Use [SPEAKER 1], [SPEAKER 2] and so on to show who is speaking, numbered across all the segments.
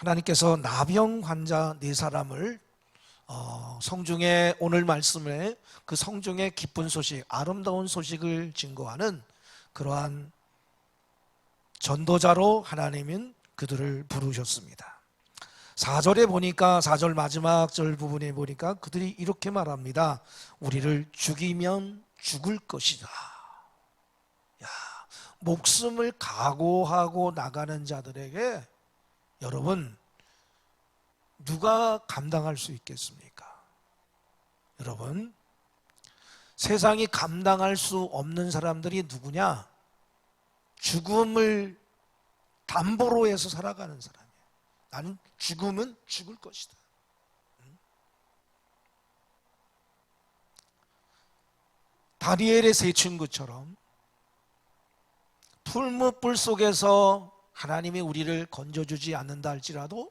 [SPEAKER 1] 하나님께서 나병 환자 4사람을 성중에 오늘 말씀에 그 성중의 기쁜 소식, 아름다운 소식을 증거하는 그러한 전도자로 하나님은 그들을 부르셨습니다. 4절에 보니까 4절 마지막 절 부분에 보니까 그들이 이렇게 말합니다. 우리를 죽이면 죽을 것이다. 야, 목숨을 각오하고 나가는 자들에게 여러분 누가 감당할 수 있겠습니까? 여러분 세상이 감당할 수 없는 사람들이 누구냐? 죽음을 담보로 해서 살아가는 사람이에요. 나는 죽으면 죽을 것이다. 다니엘의 세 친구처럼 풀무불 속에서 하나님이 우리를 건져주지 않는다 할지라도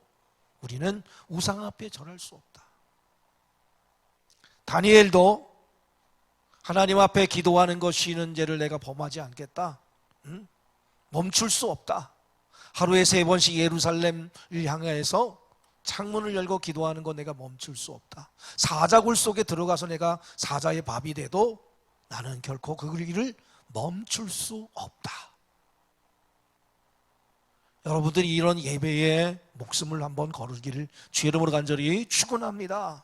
[SPEAKER 1] 우리는 우상 앞에 절할 수 없다. 다니엘도 하나님 앞에 기도하는 것 쉬는 죄를 내가 범하지 않겠다. 멈출 수 없다. 하루에 3번씩 예루살렘을 향해서 창문을 열고 기도하는 거 내가 멈출 수 없다. 사자굴 속에 들어가서 내가 사자의 밥이 돼도 나는 결코 그 길을 멈출 수 없다. 여러분들이 이런 예배에 목숨을 한번 거르기를 주의 이름으로 간절히 축원합니다.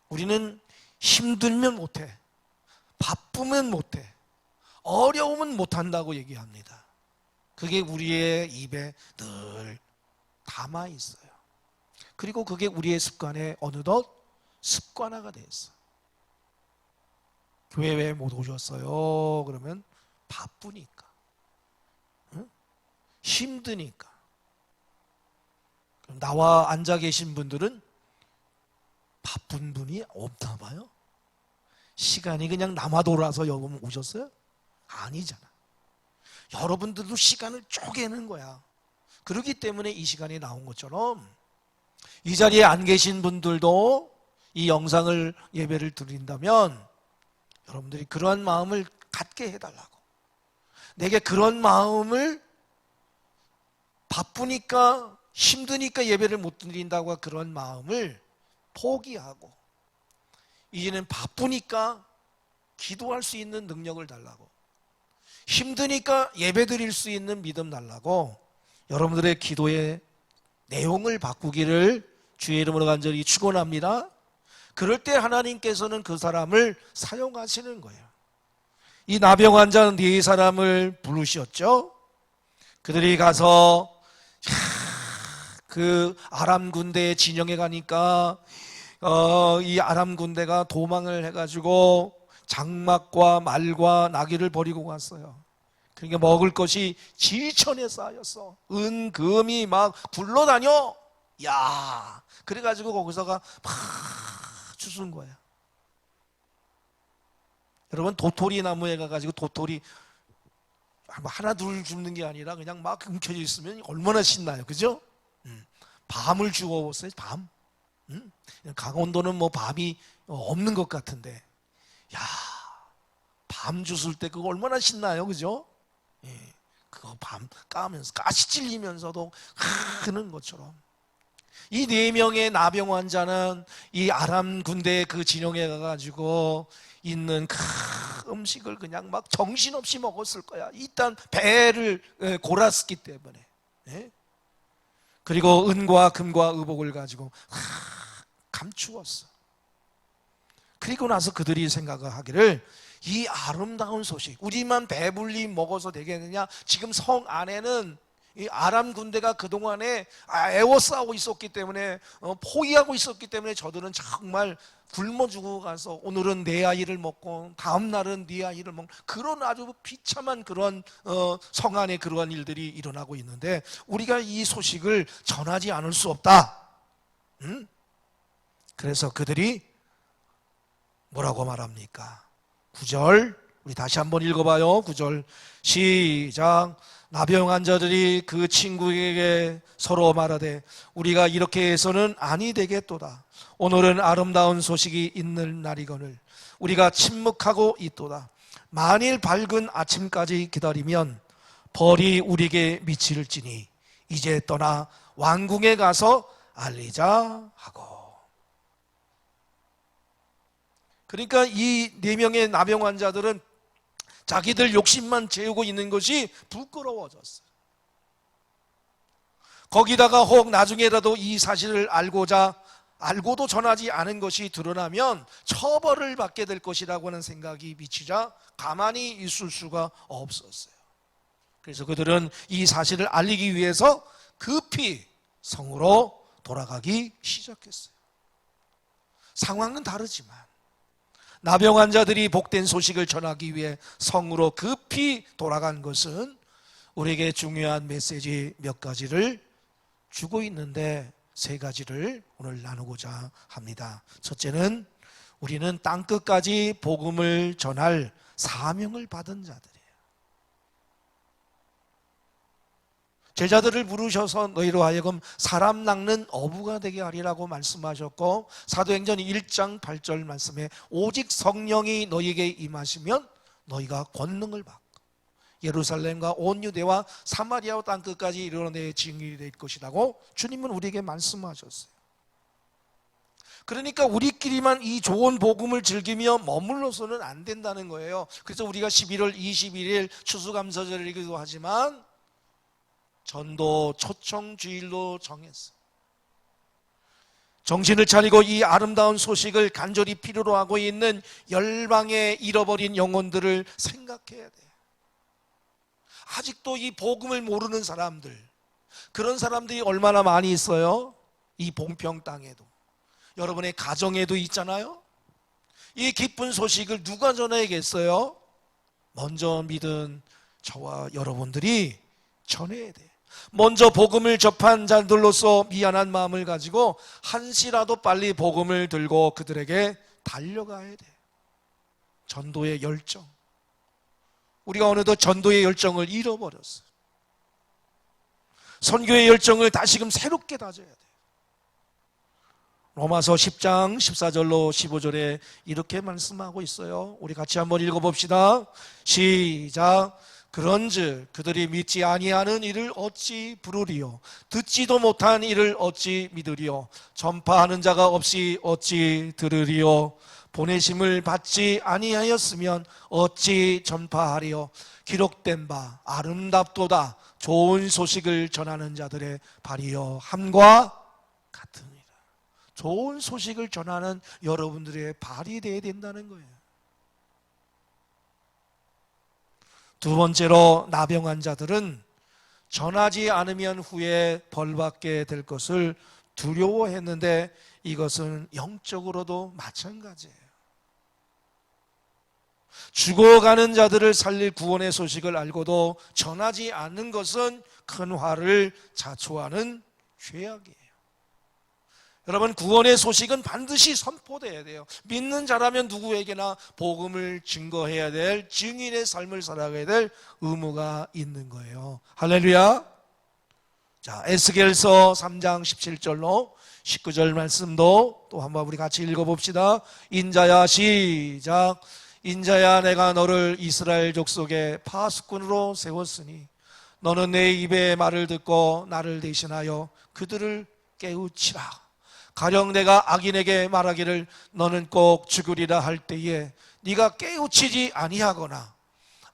[SPEAKER 1] 우리는 힘들면 못해, 바쁘면 못해, 어려우면 못한다고 얘기합니다. 그게 우리의 입에 늘 담아 있어요. 그리고 그게 우리의 습관에 어느덧 습관화가 됐어. 교회 왜 못 오셨어요? 그러면 바쁘니까, 힘드니까. 그럼 나와 앉아 계신 분들은 바쁜 분이 없나 봐요. 시간이 그냥 남아 돌아서 여러분 오셨어요? 아니잖아. 여러분들도 시간을 쪼개는 거야. 그렇기 때문에 이 시간이 나온 것처럼 이 자리에 안 계신 분들도 이 영상을 예배를 드린다면 여러분들이 그러한 마음을 갖게 해달라고. 내게 그런 마음을 바쁘니까 힘드니까 예배를 못 드린다고 그런 마음을 포기하고 이제는 바쁘니까 기도할 수 있는 능력을 달라고, 힘드니까 예배 드릴 수 있는 믿음 달라고 여러분들의 기도의 내용을 바꾸기를 주의 이름으로 간절히 축원합니다. 그럴 때 하나님께서는 그 사람을 사용하시는 거예요. 이 나병 환자 4사람을 부르셨죠. 그들이 가서 그 아람 군대의 진영에 가니까 이 아람 군대가 도망을 해가지고 장막과 말과 나귀를 버리고 갔어요. 그러니까 먹을 것이 지천에 쌓였어. 은금이 막 굴러다녀. 야, 그래가지고 거기서가 막 주순 거야. 여러분 도토리 나무에 가가지고 도토리 하나 둘 줍는 게 아니라 그냥 막 움켜져 있으면 얼마나 신나요, 그죠? 밤을 주워보세요. 밤. 강원도는 뭐 밤이 없는 것 같은데, 야, 밤 주술 때 그거 얼마나 신나요, 그죠? 예, 그거 밤 까면서 가시 찔리면서도 흐는 것처럼 이 4명의 나병 환자는 이 아람 군대의 그 진영에 가가지고 있는 그 음식을 그냥 막 정신없이 먹었을 거야. 일단 배를 골았기 때문에. 예? 그리고 은과 금과 의복을 가지고 감추었어. 그리고 나서 그들이 생각하기를 이 아름다운 소식, 우리만 배불리 먹어서 되겠느냐? 지금 성 안에는 이 아람 군대가 그동안에 애워싸고 있었기 때문에 포위하고 있었기 때문에 저들은 정말 굶어 죽고 가서 오늘은 내 아이를 먹고 다음 날은 네 아이를 먹는 그런 아주 비참한 그런 성 안에 그러한 일들이 일어나고 있는데 우리가 이 소식을 전하지 않을 수 없다. 그래서 그들이 뭐라고 말합니까? 9절 우리 다시 한번 읽어봐요. 9절 시작. 나병 환자들이 그 친구에게 서로 말하되 우리가 이렇게 해서는 아니 되겠도다. 오늘은 아름다운 소식이 있는 날이거늘 우리가 침묵하고 있도다. 만일 밝은 아침까지 기다리면 벌이 우리에게 미칠지니 이제 떠나 왕궁에 가서 알리자 하고. 그러니까 이 4명의 나병 환자들은 자기들 욕심만 채우고 있는 것이 부끄러워졌어요. 거기다가 혹 나중에라도 이 사실을 알고도 전하지 않은 것이 드러나면 처벌을 받게 될 것이라고 하는 생각이 미치자 가만히 있을 수가 없었어요. 그래서 그들은 이 사실을 알리기 위해서 급히 성으로 돌아가기 시작했어요. 상황은 다르지만 나병 환자들이 복된 소식을 전하기 위해 성으로 급히 돌아간 것은 우리에게 중요한 메시지 몇 가지를 주고 있는데 3가지를 오늘 나누고자 합니다. 첫째는 우리는 땅끝까지 복음을 전할 사명을 받은 자들이에요. 제자들을 부르셔서 너희로 하여금 사람 낚는 어부가 되게 하리라고 말씀하셨고, 사도행전 1장 8절 말씀에 오직 성령이 너희에게 임하시면 너희가 권능을 받고 예루살렘과 온 유대와 사마리아와 땅끝까지 이르러 내 증인이 될 것이라고 주님은 우리에게 말씀하셨어요. 그러니까 우리끼리만 이 좋은 복음을 즐기며 머물러서는 안 된다는 거예요. 그래서 우리가 11월 21일 추수감사절이기도 하지만 전도 초청주일로 정했어요. 정신을 차리고 이 아름다운 소식을 간절히 필요로 하고 있는 열방의 잃어버린 영혼들을 생각해야 돼요. 아직도 이 복음을 모르는 사람들, 그런 사람들이 얼마나 많이 있어요? 이 봉평 땅에도, 여러분의 가정에도 있잖아요. 이 기쁜 소식을 누가 전해야겠어요? 먼저 믿은 저와 여러분들이 전해야 돼요. 먼저 복음을 접한 자들로서 미안한 마음을 가지고 한시라도 빨리 복음을 들고 그들에게 달려가야 돼요. 전도의 열정. 우리가 어느덧 전도의 열정을 잃어버렸어요. 선교의 열정을 다시금 새롭게 다져야 돼요. 로마서 10장 14절로 15절에 이렇게 말씀하고 있어요. 우리 같이 한번 읽어봅시다. 시작. 그런즉 그들이 믿지 아니하는 이를 어찌 부르리요? 듣지도 못한 이를 어찌 믿으리요? 전파하는 자가 없이 어찌 들으리요? 보내심을 받지 아니하였으면 어찌 전파하리요? 기록된 바 아름답도다 좋은 소식을 전하는 자들의 발이여 함과 같으니라. 좋은 소식을 전하는 여러분들의 발이 되어야 된다는 거예요. 두 번째로 나병 환자들은 전하지 않으면 후에 벌받게 될 것을 두려워했는데 이것은 영적으로도 마찬가지예요. 죽어가는 자들을 살릴 구원의 소식을 알고도 전하지 않는 것은 큰 화를 자초하는 죄악이에요. 여러분, 구원의 소식은 반드시 선포돼야 돼요. 믿는 자라면 누구에게나 복음을 증거해야 될, 증인의 삶을 살아가야 될 의무가 있는 거예요. 할렐루야. 자, 에스겔서 3장 17절로 19절 말씀도 또 한번 우리 같이 읽어봅시다. 인자야, 시작. 인자야, 내가 너를 이스라엘 족속의 파수꾼으로 세웠으니 너는 내 입의 말을 듣고 나를 대신하여 그들을 깨우치라. 가령 내가 악인에게 말하기를 너는 꼭 죽으리라 할 때에 네가 깨우치지 아니하거나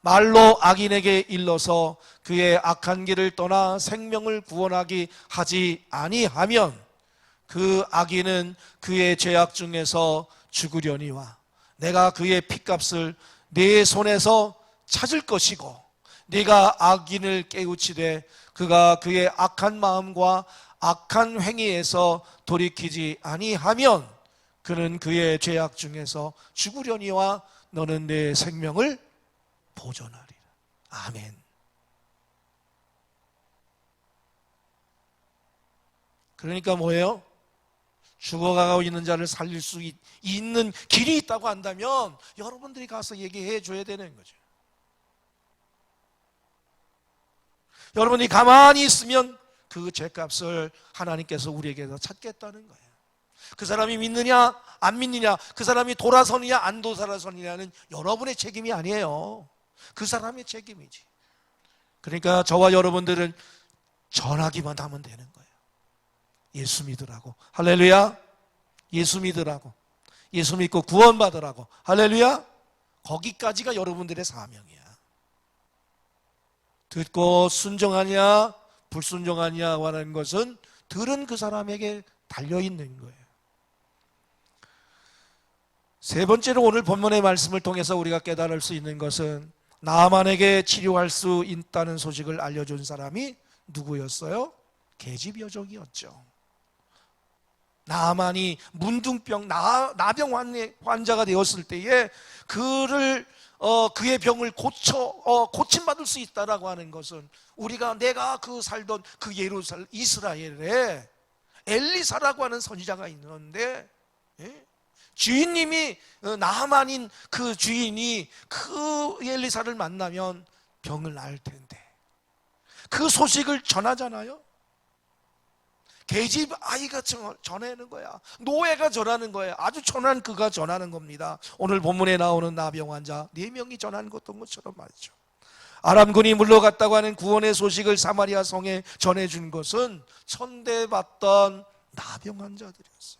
[SPEAKER 1] 말로 악인에게 일러서 그의 악한 길을 떠나 생명을 구원하기 하지 아니하면 그 악인은 그의 죄악 중에서 죽으려니와 내가 그의 핏값을 네 손에서 찾을 것이고 네가 악인을 깨우치되 그가 그의 악한 마음과 악한 행위에서 돌이키지 아니하면 그는 그의 죄악 중에서 죽으려니와 너는 내 생명을 보존하리라. 아멘. 그러니까 뭐예요? 죽어가고 있는 자를 살릴 수 있는 길이 있다고 한다면 여러분들이 가서 얘기해 줘야 되는 거죠. 여러분이 가만히 있으면 그 죄값을 하나님께서 우리에게서 찾겠다는 거예요. 그 사람이 믿느냐 안 믿느냐, 그 사람이 돌아서느냐 안 돌아서느냐는 여러분의 책임이 아니에요. 그 사람의 책임이지. 그러니까 저와 여러분들은 전하기만 하면 되는 거예요. 예수 믿으라고. 할렐루야. 예수 믿으라고. 예수 믿고 구원받으라고. 할렐루야. 거기까지가 여러분들의 사명이야. 듣고 순종하냐 불순종하냐 하는 것은 들은 그 사람에게 달려있는 거예요. 세 번째로 오늘 본문의 말씀을 통해서 우리가 깨달을 수 있는 것은 나만에게 치료할 수 있다는 소식을 알려준 사람이 누구였어요? 계집여족이었죠. 나만이 문둥병 나병 환자가 되었을 때에 그의 병을 고침받을 수 있다라고 하는 것은 내가 살던 그 예루살렘 이스라엘에 엘리사라고 하는 선지자가 있는데, 주인님이 나만인 그 주인이 그 엘리사를 만나면 병을 나을 텐데 그 소식을 전하잖아요. 계집 아이가 전하는 거야. 노예가 전하는 거야. 아주 천한 그가 전하는 겁니다. 오늘 본문에 나오는 나병 환자 4명이 전한 것처럼 말이죠. 아람군이 물러갔다고 하는 구원의 소식을 사마리아 성에 전해준 것은 천대받던 나병 환자들이었어요.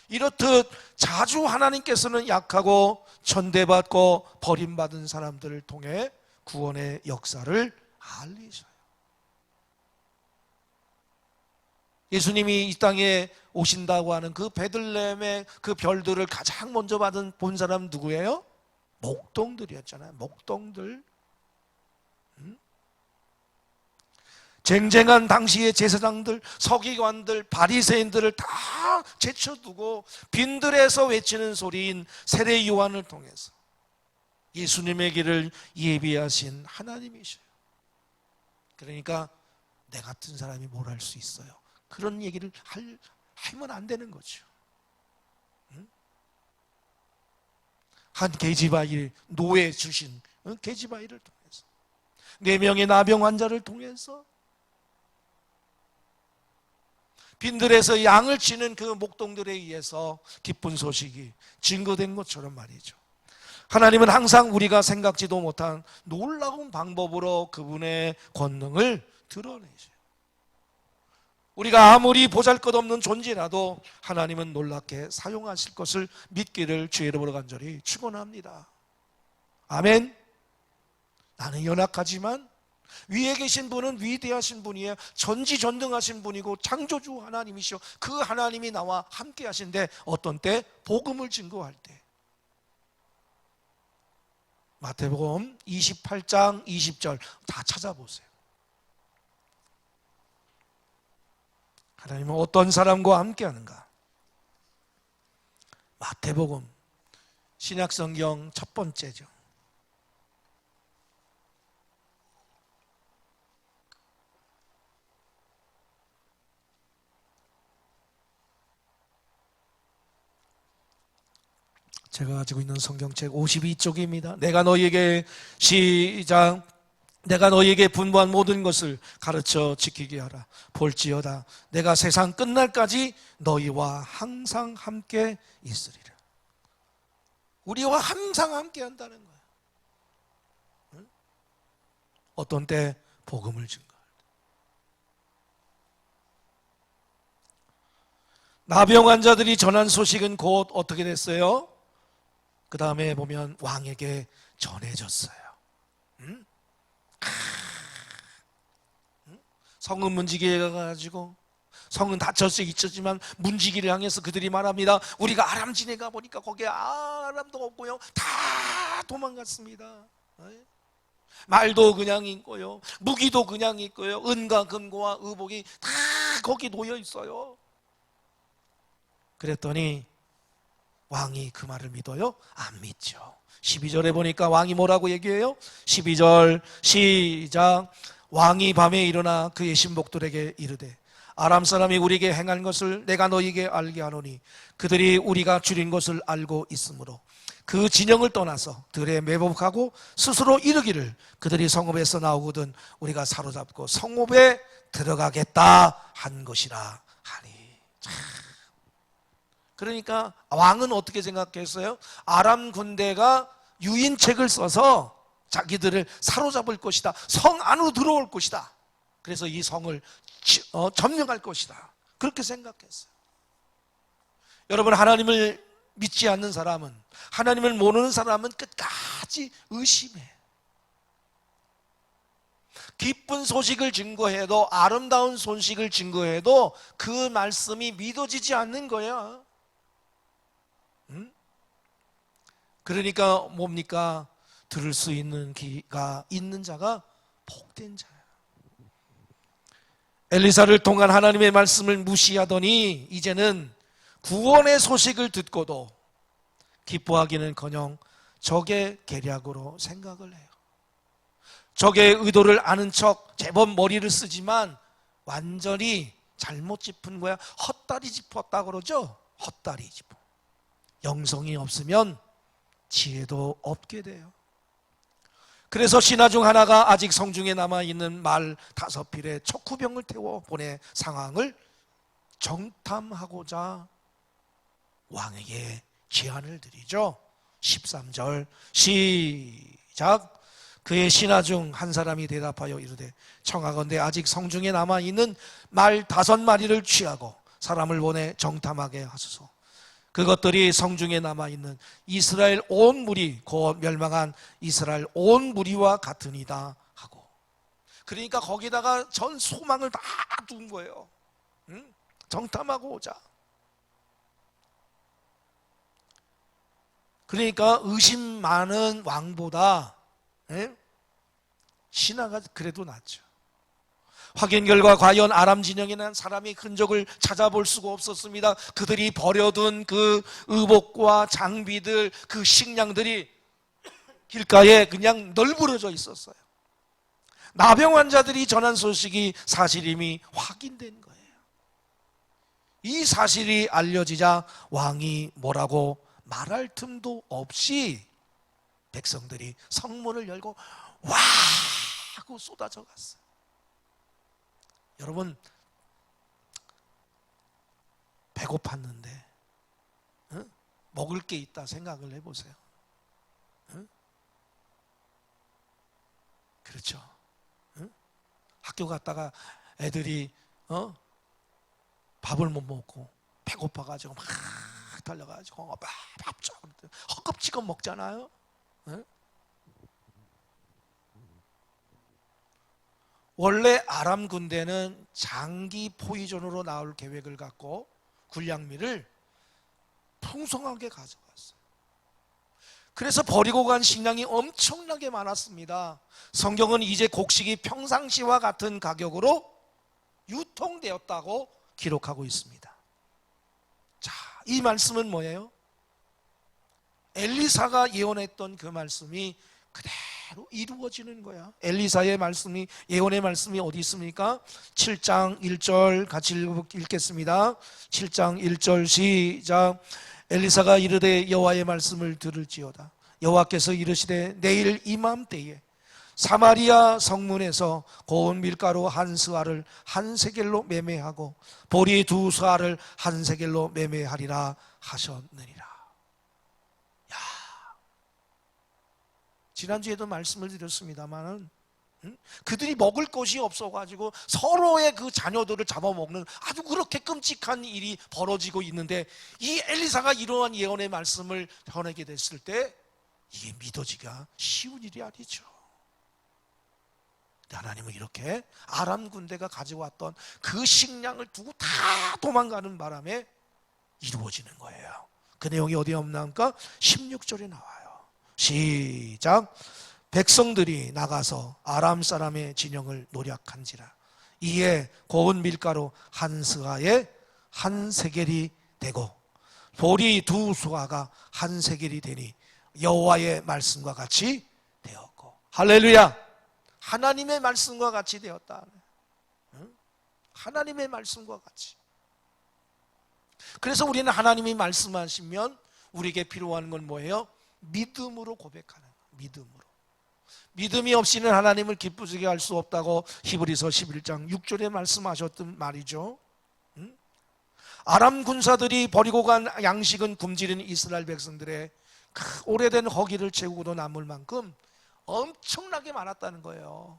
[SPEAKER 1] 이렇듯 자주 하나님께서는 약하고 천대받고 버림받은 사람들을 통해 구원의 역사를 알리셔요. 예수님이 이 땅에 오신다고 하는 그 베들레헴의 그 별들을 가장 먼저 본 사람 누구예요? 목동들이었잖아요. 목동들. 쟁쟁한 당시의 제사장들, 서기관들, 바리새인들을 다 제쳐두고 빈들에서 외치는 소리인 세례 요한을 통해서 예수님의 길을 예비하신 하나님이셔요. 그러니까 내 같은 사람이 뭘 할 수 있어요? 그런 얘기를 하면 안 되는 거죠. 한 계집아이 노예 주신 계집아이를 통해서 4명의 나병 환자를 통해서 빈들에서 양을 치는 그 목동들에 의해서 기쁜 소식이 증거된 것처럼 말이죠. 하나님은 항상 우리가 생각지도 못한 놀라운 방법으로 그분의 권능을 드러내셔요. 우리가 아무리 보잘것없는 존재라도 하나님은 놀랍게 사용하실 것을 믿기를 주의 이름으로 간절히 축원합니다. 아멘. 나는 연약하지만 위에 계신 분은 위대하신 분이에요. 전지전능하신 분이고 창조주 하나님이시오. 그 하나님이 나와 함께 하신데 어떤 때? 복음을 증거할 때. 마태복음 28장 20절 다 찾아보세요. 하나님은 어떤 사람과 함께 하는가? 마태복음 신약성경 첫 번째죠. 제가 가지고 있는 성경책 52쪽입니다. 내가 너희에게 분부한 모든 것을 가르쳐 지키게 하라. 볼지어다 내가 세상 끝날까지 너희와 항상 함께 있으리라. 우리와 항상 함께 한다는 거야. 응? 어떤 때? 복음을 증거할 때. 나병 환자들이 전한 소식은 곧 어떻게 됐어요? 그 다음에 보면 왕에게 전해졌어요. 응? 성은 문지기에 가가지고 성은 닫혀져 있었지만 문지기를 향해서 그들이 말합니다. 우리가 아람 진에 가보니까 거기에 아람도 없고요. 다 도망갔습니다. 말도 그냥 있고요. 무기도 그냥 있고요. 은과 금고와 의복이 다 거기 놓여 있어요. 그랬더니 왕이 그 말을 믿어요? 안 믿죠. 12절에 보니까 왕이 뭐라고 얘기해요? 12절 시작. 왕이 밤에 일어나 그의 신복들에게 이르되 아람 사람이 우리에게 행한 것을 내가 너희에게 알게 하노니 그들이 우리가 줄인 것을 알고 있으므로 그 진영을 떠나서 들에 매복하고 스스로 이르기를 그들이 성읍에서 나오거든 우리가 사로잡고 성읍에 들어가겠다 한 것이라 하니. 그러니까 왕은 어떻게 생각했어요? 아람 군대가 유인책을 써서 자기들을 사로잡을 것이다. 성 안으로 들어올 것이다. 그래서 이 성을 점령할 것이다. 그렇게 생각했어요. 여러분, 하나님을 믿지 않는 사람은, 하나님을 모르는 사람은 끝까지 의심해. 기쁜 소식을 증거해도, 아름다운 소식을 증거해도 그 말씀이 믿어지지 않는 거야. 응? 그러니까 뭡니까? 들을 수 있는 귀가 있는 자가 복된 자야. 엘리사를 통한 하나님의 말씀을 무시하더니 이제는 구원의 소식을 듣고도 기뻐하기는커녕 적의 계략으로 생각을 해요. 적의 의도를 아는 척 제법 머리를 쓰지만 완전히 잘못 짚은 거야. 헛다리 짚었다 그러죠? 헛다리 짚어. 영성이 없으면 지혜도 없게 돼요. 그래서 신하 중 하나가 아직 성중에 남아있는 말 5필에 척후병을 태워 보내 상황을 정탐하고자 왕에게 제안을 드리죠. 13절 시작. 그의 신하 중 한 사람이 대답하여 이르되 청하건대 아직 성중에 남아있는 말 5마리를 취하고 사람을 보내 정탐하게 하소서. 그것들이 성중에 남아있는 이스라엘 온 무리, 곧 멸망한 이스라엘 온 무리와 같으니이다 하고. 그러니까 거기다가 전 소망을 다 둔 거예요. 응? 정탐하고 오자. 그러니까 의심 많은 왕보다 신하가 그래도 낫죠. 확인 결과 과연 아람 진영에 난 사람의 흔적을 찾아볼 수가 없었습니다. 그들이 버려둔 그 의복과 장비들, 그 식량들이 길가에 그냥 널브러져 있었어요. 나병 환자들이 전한 소식이 사실임이 확인된 거예요. 이 사실이 알려지자 왕이 뭐라고 말할 틈도 없이 백성들이 성문을 열고 와 하고 쏟아져 갔어요. 여러분, 배고팠는데 먹을 게 있다 생각을 해보세요. 그렇죠. 학교 갔다가 애들이 밥을 못 먹고 배고파가지고 막 달려가지고 밥 좀 헛겁지겁 먹잖아요. 원래 아람 군대는 장기 포위전으로 나올 계획을 갖고 군량미를 풍성하게 가져갔어요. 그래서 버리고 간 식량이 엄청나게 많았습니다. 성경은 이제 곡식이 평상시와 같은 가격으로 유통되었다고 기록하고 있습니다. 자, 이 말씀은 뭐예요? 엘리사가 예언했던 그 말씀이 그대로 이루어지는 거야. 엘리사의 말씀이, 예언의 말씀이 어디 있습니까? 7장 1절 같이 읽겠습니다. 7장 1절 시작. 엘리사가 이르되 여호와의 말씀을 들을지어다. 여호와께서 이르시되 내일 이맘때에 사마리아 성문에서 고운 밀가루 한 스아를 한 세겔로 매매하고 보리 2스아를 한 세겔로 매매하리라 하셨느니라. 야, 지난주에도 말씀을 드렸습니다만은 그들이 먹을 것이 없어가지고 서로의 그 자녀들을 잡아먹는 아주 그렇게 끔찍한 일이 벌어지고 있는데, 이 엘리사가 이러한 예언의 말씀을 전하게 됐을 때 이게 믿어지기가 쉬운 일이 아니죠. 하나님은 이렇게 아람 군대가 가져왔던 그 식량을 두고 다 도망가는 바람에 이루어지는 거예요. 그 내용이 어디에 없나니까 16절에 나와요. 시작. 백성들이 나가서 아람 사람의 진영을 노략한지라. 이에 고운 밀가루 한 스아에 한 세겔이 되고 보리 2스아가 한 세겔이 되니 여호와의 말씀과 같이 되었고. 할렐루야. 하나님의 말씀과 같이 되었다. 하나님의 말씀과 같이. 그래서 우리는 하나님이 말씀하시면 우리에게 필요한 건 뭐예요? 믿음으로 고백하는 거예요. 믿음으로. 믿음이 없이는 하나님을 기쁘시게 할 수 없다고 히브리서 11장 6절에 말씀하셨던 말이죠. 아람 군사들이 버리고 간 양식은 굶주린 이스라엘 백성들의 오래된 허기를 채우고도 남을 만큼 엄청나게 많았다는 거예요.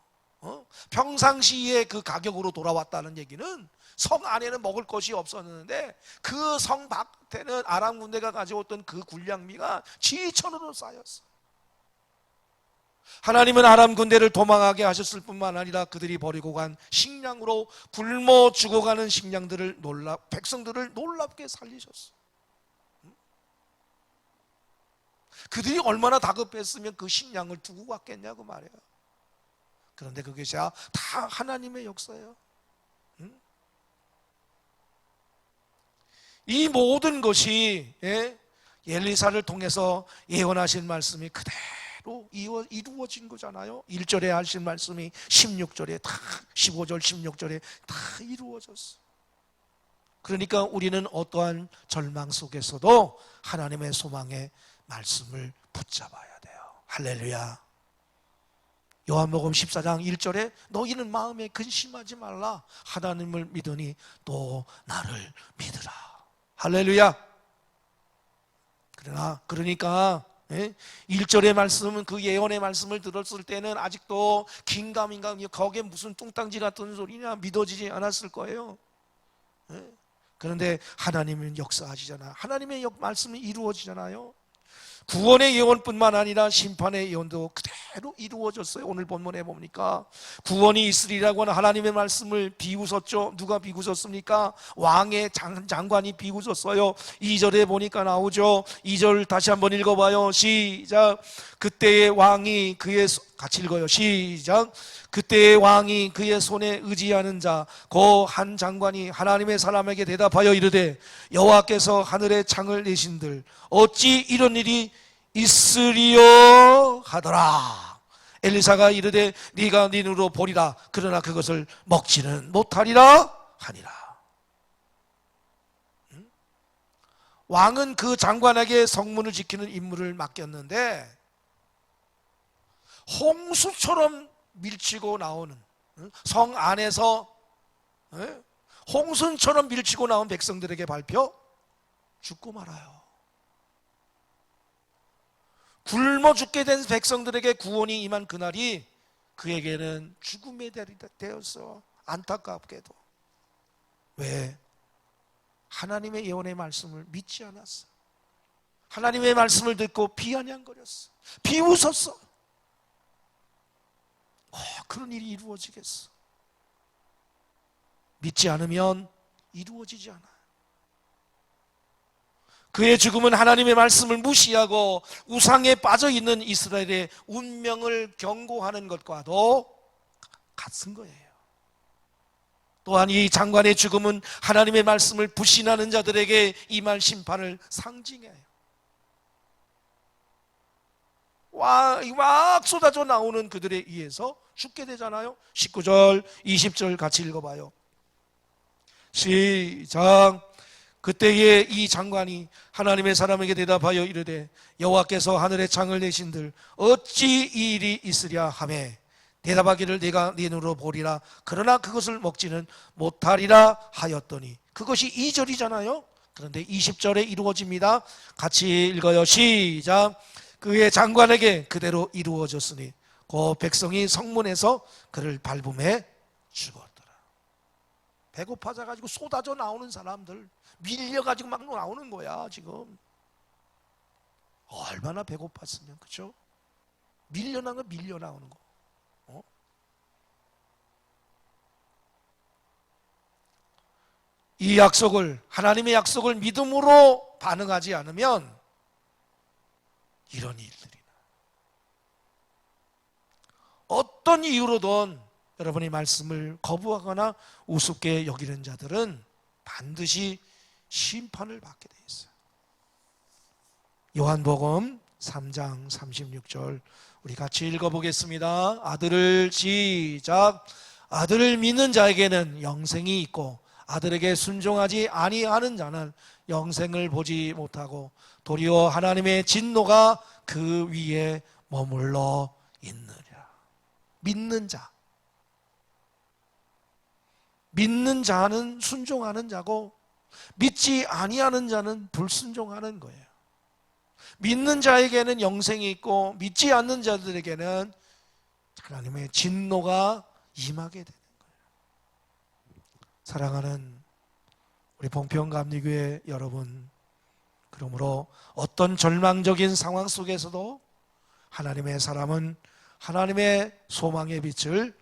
[SPEAKER 1] 평상시에 그 가격으로 돌아왔다는 얘기는 성 안에는 먹을 것이 없었는데 그 성 밖에는 아람 군대가 가져왔던 그 군량미가 지천으로 쌓였어. 하나님은 아람 군대를 도망하게 하셨을 뿐만 아니라 그들이 버리고 간 식량으로 굶어 죽어가는 식량들을 백성들을 놀랍게 살리셨어. 그들이 얼마나 다급했으면 그 식량을 두고 갔겠냐고 말이에요. 그런데 그것이 다 하나님의 역사예요. 이 모든 것이 엘리사를 통해서 예언하신 말씀이 그대로 이루어진 거잖아요. 1절에 하신 말씀이 16절에 다 15절 16절에 다 이루어졌어. 그러니까 우리는 어떠한 절망 속에서도 하나님의 소망의 말씀을 붙잡아야 돼요. 할렐루야. 요한복음 14장 1절에 너희는 마음에 근심하지 말라. 하나님을 믿으니 또 나를 믿으라. 할렐루야. 그러니까 1절의 말씀은 그 예언의 말씀을 들었을 때는 아직도 긴가민가 거기에 무슨 뚱땅지 같은 소리냐 믿어지지 않았을 거예요. 그런데 하나님은 역사하시잖아요. 하나님의 말씀이 이루어지잖아요. 구원의 예언뿐만 아니라 심판의 예언도 그대로 이루어졌어요. 오늘 본문에 보니까 구원이 있으리라고 하는 하나님의 말씀을 비웃었죠. 누가 비웃었습니까? 왕의 장관이 비웃었어요. 2절에 보니까 나오죠. 2절 다시 한번 읽어봐요. 시작. 그때의 왕이 같이 읽어요. 시작. 그때의 왕이 그의 손에 의지하는 자 그 한 장관이 하나님의 사람에게 대답하여 이르되 여호와께서 하늘의 창을 내신들 어찌 이런 일이 있으리요 하더라. 엘리사가 이르되 네가 네 눈으로 보리라. 그러나 그것을 먹지는 못하리라 하니라. 왕은 그 장관에게 성문을 지키는 임무를 맡겼는데 홍수처럼 밀치고 나오는 성 안에서 홍수처럼 밀치고 나온 백성들에게 발표 죽고 말아요. 굶어 죽게 된 백성들에게 구원이 임한 그날이 그에게는 죽음의 날이 되었어. 안타깝게도. 왜? 하나님의 예언의 말씀을 믿지 않았어. 하나님의 말씀을 듣고 비아냥거렸어. 비웃었어. 그런 일이 이루어지겠어? 믿지 않으면 이루어지지 않아요. 그의 죽음은 하나님의 말씀을 무시하고 우상에 빠져있는 이스라엘의 운명을 경고하는 것과도 같은 거예요. 또한 이 장관의 죽음은 하나님의 말씀을 불신하는 자들에게 임할 심판을 상징해요. 막 쏟아져 나오는 그들에 의해서 죽게 되잖아요. 19절 20절 같이 읽어봐요. 시작. 그때에 이 장관이 하나님의 사람에게 대답하여 이르되 여호와께서 하늘의 창을 내신들 어찌 이 일이 있으랴 하매 대답하기를 내가 네 눈으로 보리라. 그러나 그것을 먹지는 못하리라 하였더니 그것이 2절이잖아요. 그런데 20절에 이루어집니다. 같이 읽어요. 시작. 그의 장관에게 그대로 이루어졌으니 그 백성이 성문에서 그를 밟음에 죽었더라. 배고파져가지고 쏟아져 나오는 사람들 밀려가지고 막 나오는 거야 지금. 얼마나 배고팠으면, 그죠? 밀려 나오는 거. 이 약속을, 하나님의 약속을 믿음으로 반응하지 않으면 이런 일들이 나. 어떤 이유로든 여러분의 말씀을 거부하거나 우습게 여기는 자들은 반드시 심판을 받게 돼 있어요. 요한복음 3장 36절 우리 같이 읽어보겠습니다. 아들을 시작. 아들을 믿는 자에게는 영생이 있고 아들에게 순종하지 아니하는 자는 영생을 보지 못하고 도리어 하나님의 진노가 그 위에 머물러 있느니라. 믿는 자, 믿는 자는 순종하는 자고 믿지 아니하는 자는 불순종하는 거예요. 믿는 자에게는 영생이 있고 믿지 않는 자들에게는 하나님의 진노가 임하게 되는 거예요. 사랑하는 우리 봉평감리교회 여러분, 그러므로 어떤 절망적인 상황 속에서도 하나님의 사람은 하나님의 소망의 빛을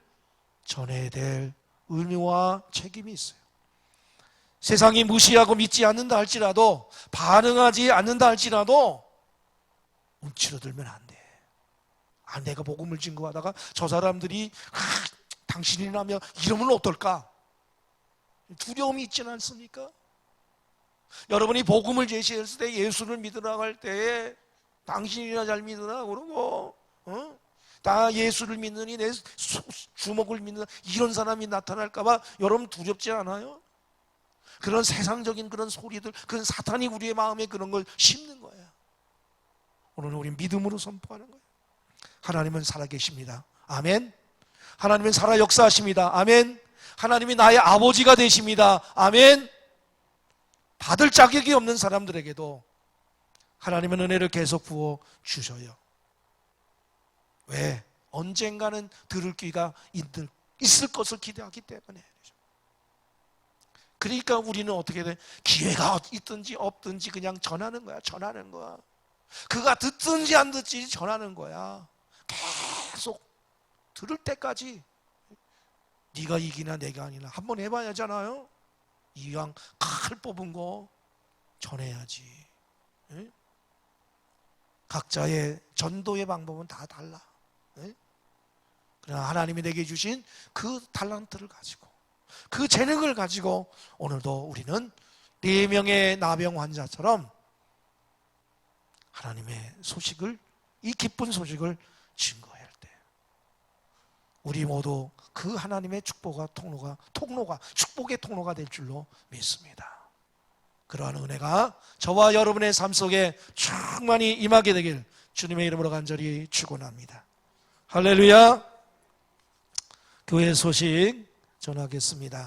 [SPEAKER 1] 전해야 될 의무와 책임이 있어요. 세상이 무시하고 믿지 않는다 할지라도, 반응하지 않는다 할지라도 움츠러들면 안 돼. 내가 복음을 증거하다가 저 사람들이 당신이라면 이러면 어떨까? 두려움이 있지는 않습니까? 여러분이 복음을 제시했을 때, 예수를 믿으라고 할 때에 당신이나 잘 믿으라 그러고, 나 예수를 믿느니 내 주먹을 믿는다, 이런 사람이 나타날까봐 여러분 두렵지 않아요? 그런 세상적인 그런 소리들, 그런 사탄이 우리의 마음에 그런 걸 심는 거예요. 오늘 우리 믿음으로 선포하는 거예요. 하나님은 살아계십니다. 아멘. 하나님은 살아 역사하십니다. 아멘. 하나님이 나의 아버지가 되십니다. 아멘. 받을 자격이 없는 사람들에게도 하나님은 은혜를 계속 부어 주셔요. 왜? 언젠가는 들을 귀가 있을 것을 기대하기 때문에. 그러니까 우리는 어떻게 돼? 기회가 있든지 없든지 그냥 전하는 거야. 전하는 거야. 그가 듣든지 안 듣든지 전하는 거야. 계속 들을 때까지. 네가 이기나 내가 아니나 한번 해봐야 하잖아요. 이왕 칼 뽑은 거 전해야지. 네? 각자의 전도의 방법은 다 달라. 네? 그러나 하나님이 내게 주신 그 달란트를 가지고, 그 재능을 가지고 오늘도 우리는 4명의 나병 환자처럼 하나님의 소식을, 이 기쁜 소식을 증거할 때 우리 모두 그 하나님의 축복과 통로가 축복의 통로가 될 줄로 믿습니다. 그러한 은혜가 저와 여러분의 삶 속에 충만히 임하게 되길 주님의 이름으로 간절히 축원합니다. 할렐루야. 교회 소식 전하겠습니다.